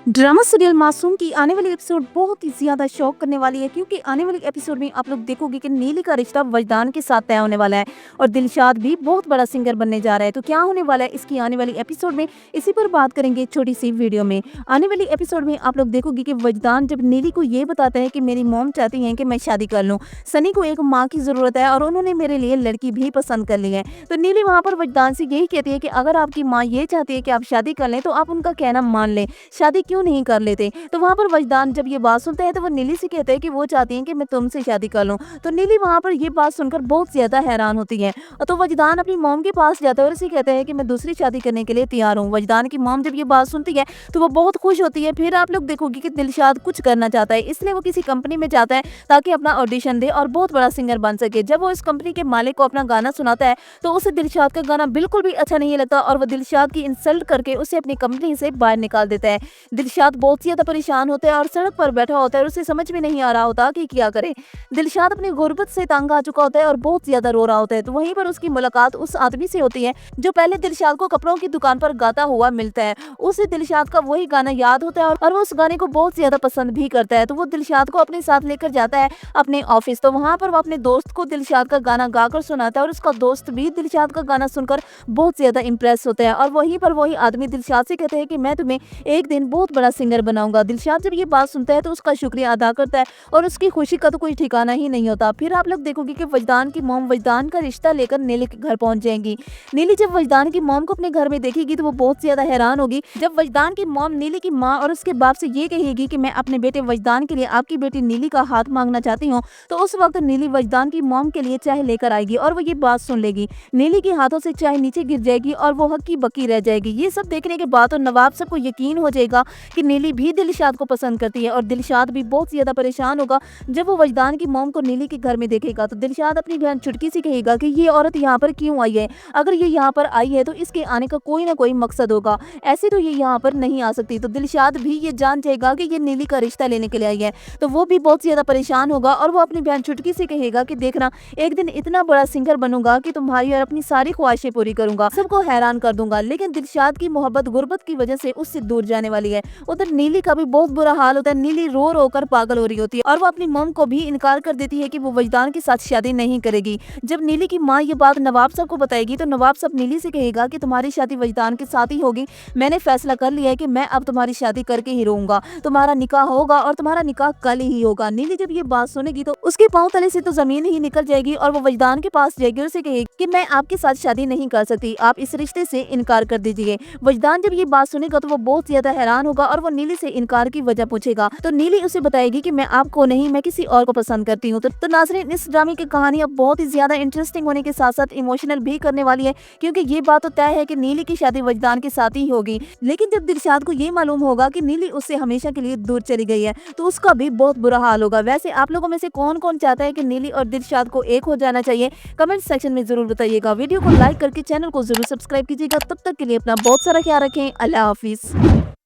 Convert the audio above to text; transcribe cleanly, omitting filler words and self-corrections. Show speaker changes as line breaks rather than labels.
Drama serial मासूम की आने वाली एपिसोड बहुत ही ज्यादा शॉक करने वाली है, क्योंकि आने वाली एपिसोड में आप लोग देखोगे कि नीली का रिश्ता वजदान के साथ तय होने वाला है और दिलशाद भी बहुत बड़ा सिंगर बनने जा रहा है। तो क्या होने वाला है इसकी आने वाली एपिसोड में, इसी पर बात करेंगे छोटी सी वीडियो में। आने वाली एपिसोड में आप लोग देखोगे कि वजदान जब नीली को ये बताता है कि मेरी मॉम चाहती है कि मैं शादी कर लूँ, सनी को एक माँ की जरूरत है और उन्होंने मेरे लिए लड़की भी पसंद कर ली है। तो नीली वहाँ पर वजदान से यही कहती है कि अगर आपकी माँ ये चाहती है कि आप शादी कर लें तो आप उनका कहना मान लें, शादी क्यों नहीं कर लेते। तो वहाँ पर वजदान जब ये बात सुनता है तो वो नीली से कहता है कि वो चाहती हैं कि मैं तुमसे शादी कर लूं। तो नीली वहाँ पर ये बात सुनकर बहुत ज्यादा हैरान होती है। तो वजदान अपनी मॉम के पास जाता है और उसे कहता है कि मैं दूसरी शादी करने के लिए तैयार हूँ। वजदान की मॉम जब ये बात सुनती है तो वो बहुत खुश होती है। फिर आप लोग देखोगे कि दिलशाद कुछ करना चाहता है, इसलिए वो किसी कंपनी में जाता है ताकि अपना ऑडिशन दे और बहुत बड़ा सिंगर बन सके। जब वो इस कंपनी के मालिक को अपना गाना सुनाता है तो उसे दिलशाद का गाना बिल्कुल भी अच्छा नहीं लगता और वो दिलशाद की इंसल्ट करके उसे अपनी कंपनी से बाहर निकाल देता है। दिलशाद बहुत ज्यादा परेशान होता है और सड़क पर बैठा होता है और उसे समझ में नहीं आ रहा होता कि क्या करे। दिलशाद अपनी गुर्बत से तंग आ चुका होता है और बहुत ज्यादा रो रहा होता है। तो वहीं पर उसकी मुलाकात उस आदमी से होती है जो पहले दिलशाद को कपड़ों की दुकान पर गाता हुआ मिलता है। उसे दिलशाद का वही गाना याद होता है और वो उस गाने को बहुत ज्यादा पसंद भी करता है। तो वो दिलशाद को अपने साथ लेकर जाता है अपने ऑफिस। तो वहां पर वो अपने दोस्त को दिलशाद का गाना गाकर सुनाता है और उसका दोस्त भी दिलशाद का गाना सुनकर बहुत ज्यादा इंप्रेस होता है। और वहीं पर वही आदमी दिलशाद से कहता है कि मैं तुम्हें एक दिन बहुत बड़ा सिंगर बनाऊंगा। दिलशाद जब ये बात सुनता है तो उसका शुक्रिया अदा करता है और उसकी खुशी का तो कोई ठिकाना ही नहीं होता। फिर आप लोग देखोगे कि वजदान की मॉम वजदान का रिश्ता लेकर नीली के घर पहुंच जाएंगी। नीली जब वजदान की मॉम को अपने घर में देखेगी तो वो बहुत ज्यादा हैरान होगी। जब वजदान की मॉम नीली की माँ और उसके बाप से ये कहेगी कि मैं अपने बेटे वजदान के लिए आपकी बेटी नीली का हाथ मांगना चाहती हूँ, तो उस वक्त नीली वजदान की मॉम के लिए चाय लेकर आएगी और वो ये बात सुन लेगी। नीली के हाथों से चाय नीचे गिर जाएगी और वो हक्की बक्की रह जाएगी। ये सब देखने के बाद तो नवाब सबको यकीन हो जाएगा कि नीली भी दिलशाद को पसंद करती है और दिलशाद भी बहुत ज्यादा परेशान होगा जब वो वजदान की मॉम को नीली के घर में देखेगा। तो दिलशाद अपनी बहन चुटकी से कहेगा कि ये औरत यहाँ पर क्यों आई है, अगर ये यहाँ पर आई है तो इसके आने का कोई ना कोई मकसद होगा, ऐसे तो ये यहाँ पर नहीं आ सकती। तो दिलशाद भी ये जान जाएगा कि ये नीली का रिश्ता लेने के लिए आई है। तो वो भी बहुत ज्यादा परेशान होगा और वो अपनी बहन चुटकी से कहेगा कि देखना एक दिन इतना बड़ा सिंगर बनूंगा कि तुम्हारी और अपनी सारी ख्वाहिशें पूरी करूंगा, सबको हैरान कर दूंगा। लेकिन दिलशाद की मोहब्बत गुर्बत की वजह से उससे दूर जाने वाली है। उधर नीली का भी बहुत बुरा हाल होता है। नीली रो रो कर पागल हो रही होती है और वो अपनी मॉम को भी इनकार कर देती है कि वो वजदान के साथ शादी नहीं करेगी। जब नीली की माँ ये बात नवाब साहब को बताएगी तो नवाब साहब नीली से कहेगा कि तुम्हारी शादी वजदान के साथ ही होगी, मैंने फैसला कर लिया है कि मैं अब तुम्हारी शादी करके ही रहूंगा, तुम्हारा निकाह होगा और तुम्हारा निकाह कल ही होगा। नीली जब ये बात सुनेगी तो उसके पांव तले से तो जमीन ही निकल जाएगी और वो वजदान के पास जाएगी और उसे कहेगी कि मैं आपके साथ शादी नहीं कर सकती, आप इस रिश्ते से इनकार कर दीजिए। वजदान जब ये बात सुनेगा तो वो बहुत ज्यादा हैरान होगा और वो नीली से इनकार की वजह पूछेगा। तो नीली उसे बताएगी कि मैं आपको नहीं, मैं किसी और को पसंद करती हूँ। तो नाज़रीन, इस ड्रामे की कहानी अब बहुत ही ज्यादा इंटरेस्टिंग होने के साथ साथ इमोशनल भी करने वाली है, क्योंकि ये बात तो तय है कि नीली की शादी वजदान के साथ ही होगी। लेकिन जब दिलशाद को ये मालूम होगा कि नीली उससे हमेशा के लिए दूर चली गई है तो उसका भी बहुत बुरा हाल होगा। वैसे आप लोगों में से कौन कौन चाहता है कि नीली और दिलशाद को एक हो जाना चाहिए, कमेंट सेक्शन में जरूर बताइएगा। वीडियो को लाइक करके चैनल को जरूर सब्सक्राइब कीजिएगा। तब तक के लिए अपना बहुत सारा ख्याल रखें। अल्लाह हाफिज।